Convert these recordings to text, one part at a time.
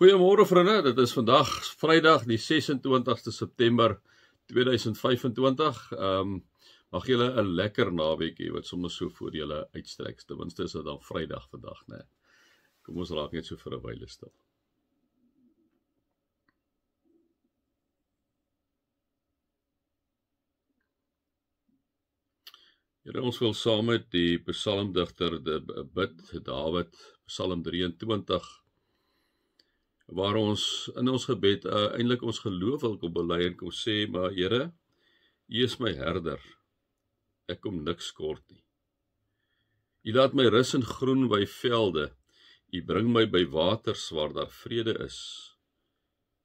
Goeiemôre vriende, dit is vandag Vrydag die 26ste September 2025. Mag julle 'n lekker naweek hê wat sommer so voor julle uitstrek. Ten minste is dit dan Vrydag vandag, né? Kom ons raak net so vir 'n wyle stil. Here, ons wil saam met die psalmdigter bid, Dawid, Psalm 23, waar ons in ons gebed eintlik ons geloof wil kom bely en kom sê, maar Here, U is my herder, ek kom niks kort nie. U laat my rus in groen by velde, U bring my by waters waar daar vrede is,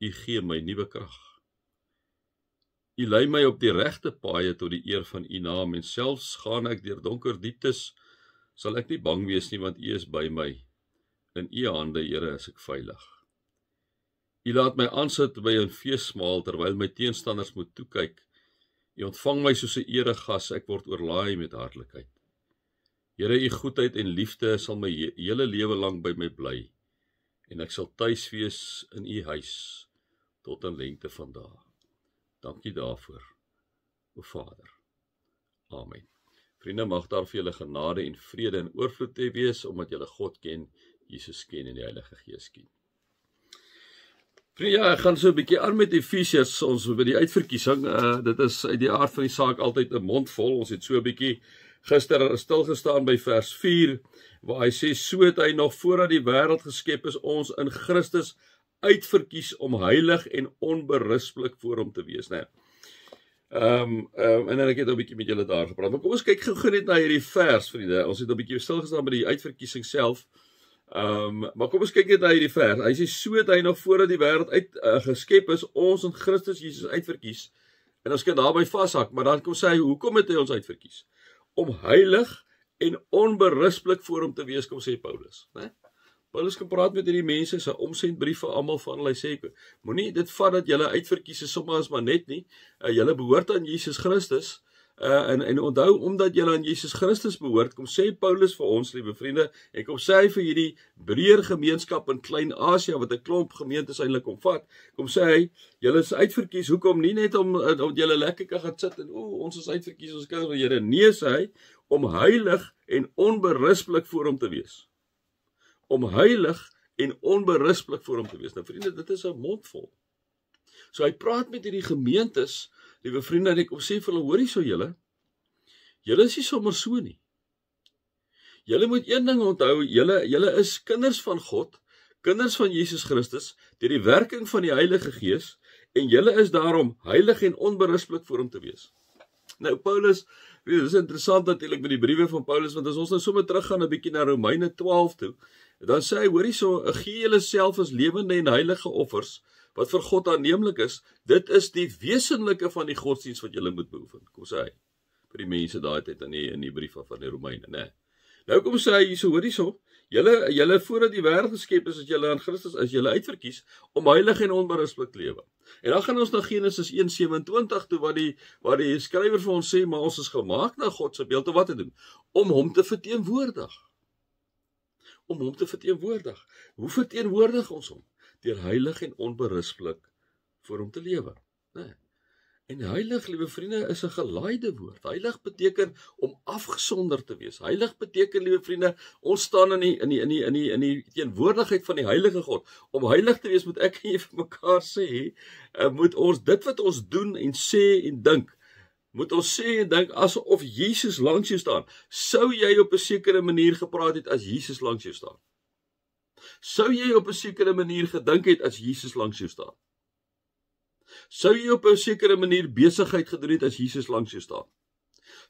U gee my nuwe krag. U lei my op die regte paaie tot die eer van U naam, en selfs gaan ek deur donker dieptes, sal ek nie bang wees nie, want U is by my. In U hande, Here, is ek veilig. U laat my aansit by 'n feesmaal, terwyl my teenstanders moet toekyk. U ontvang my soos 'n eregas, ek word oorlaai met hartlikheid. Here, U goedheid en liefde sal my hele lewe lank by my bly, en ek sal tuis wees in U huis, tot aan lengte van dae. Dankie daarvoor, o Vader. Amen. Vriende, mag daar vir julle genade en vrede en oorvloed te wees, omdat julle God ken, Jesus ken en die Heilige Gees ken. Vriende, ja, ek gaan so 'n bietjie aan met Efesiërs, ons by die uitverkiesing. Dit is uit die aard van die saak altyd 'n mond vol. Ons het so 'n bietjie gister stilgestaan by vers 4, waar hy sê, so het hy nog voordat die wêreld geskep is, ons in Christus uitverkies om heilig en onberispelik voor hom te wees, né? En dan ek het 'n bietjie met julle daar gepraat. Maar kom ons kyk gou net na hierdie vers, vriende. Ons het 'n bietjie stilgestaan by die uitverkiesing self. Maar kom ons kyk net na hierdie vers. Hy sê, so het hy nog voordat die wêreld geskep is, ons in Christus Jesus uitverkies. En ons kan daarby vashak, maar dan kom sê hy, hoekom het hy ons uitverkies? Om heilig en onberispelik voor hom te wees, kom sê Paulus, né? Paulus kan praat met hierdie mense, sy omsendbrief vir almal van hulle, hy sê, moenie dit vat dat julle uitverkies is sommer as maar net nie, julle behoort aan Jesus Christus, en onthou, omdat julle aan Jesus Christus behoort, kom sê Paulus vir ons, lieve vriende, en kom sê hy vir hierdie breër gemeenskap in Klein-Asië, wat 'n klomp gemeentes eintlik omvat, kom sê hy, julle is uitverkies, hoekom nie net om julle lekker kan gaan sit en, ons is uitverkies, ons kinders van Here, nee, sê hy, om heilig en onberispelik voor hom te wees. Om heilig en onberispelik voor hom te wees. Nou vriende, dit is 'n mondvol. So hy praat met hierdie gemeentes, liewe vriende, en ek kom sê vir hulle, hoorie so julle is nie sommer so nie. Julle moet een ding onthou, julle is kinders van God, kinders van Jesus Christus, deur die werking van die Heilige Gees, en julle is daarom heilig en onberispelik voor hom te wees. Nou Paulus, dit is interessant natuurlik met die briewe van Paulus, want as ons nou sommer teruggaan 'n bietjie na Romeine 12 toe, dan sê hy, hoorie so, gee julle self as lewende en heilige offers, wat vir God aanneemlik is, dit is die wesenlike van die godsdienst wat julle moet beoefen, kom sê hy, vir die mense daai tyd in die brief van die Romeine, né? Nou kom sê hy, so hoorie so, julle voordat die wêreld geskep is, as julle aan Christus is, julle uitverkies, om heilig en onberispelik te lewe. En dan gaan ons na Genesis 1:27 toe, waar die skrywer vir ons sê, maar ons is gemaak na God se beeld, om wat te doen? Om hom te verteenwoordig. Om hom te verteenwoordig. Hoe verteenwoordig ons hom? Deur heilig en onberispelik voor hom te lewe. Nee. En heilig, liewe vriende, is 'n gelaaide woord. Heilig beteken om afgesonder te wees. Heilig beteken, liewe vriende, ons staan in die teenwoordigheid van die heilige God. Om heilig te wees, moet ek en jy vir mekaar sê, moet ons dit wat ons doen en sê en dink, moet ons sê en dink asof Jesus langs jou staan. Sou jy op 'n sekere manier gepraat het as Jesus langs jou staan? Sou jy op 'n sekere manier gedink het as Jesus langs jou staan? Sou jy op 'n sekere manier besigheid gedoen het as Jesus langs jou staan?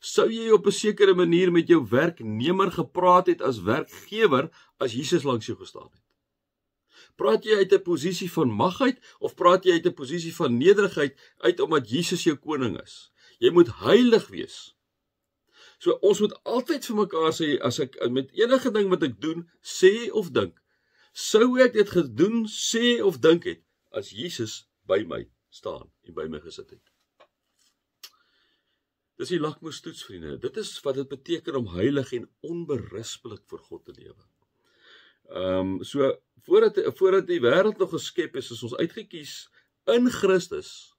Sou jy op 'n sekere manier met jou werknemer gepraat het as werkgewer as Jesus langs jou gestaan het? Praat jy uit 'n posisie van mag uit, of praat jy uit 'n posisie van nederigheid uit omdat Jesus jou koning is? Jy moet heilig wees. So ons moet altyd vir mekaar sê, as ek met enige ding wat ek doen, sê of dink, sou ek dit gedoen, sê of dink het, as Jesus by my staan en by my gesit het. Dis die lakmoestoets, vriende. Dit is wat dit beteken om heilig en onberispelik voor God te lewe. So voordat die wêreld nog geskep is ons uitgekies in Christus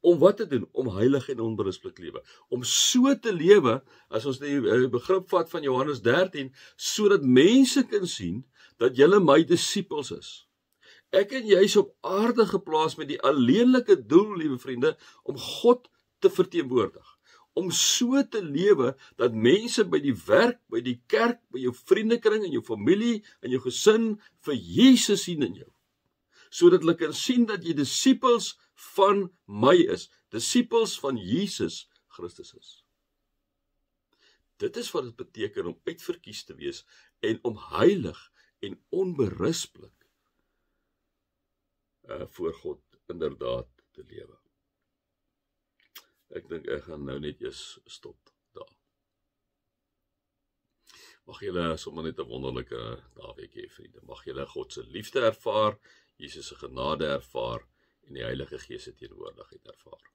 om wat te doen? Om heilig en onberispelik lewe. Om so te lewe, as ons die begrip vat van Johannes 13, sodat mense kan sien dat julle my disippels is. Ek en jy is op aarde geplaas met die alleenlike doel, liewe vriende, om God te verteenwoordig. Om so te lewe dat mense by die werk, by die kerk, by jou vriendekring, in jou familie, in jou gesin, vir Jesus sien in jou. Sodat hulle kan sien dat jy disippels van my is, disippels van Jesus Christus is. Dit is wat dit beteken om uitverkies te wees en om heilig en onberispelik voor God inderdaad te lewe. Ek dink ek gaan nou net eers stop daar. Mag julle sommer net 'n wonderlike naweek hê, vriende. Mag julle God se liefde ervaar, Jesus se genade ervaar en die Heilige Gees se teenwoordigheid ervaar.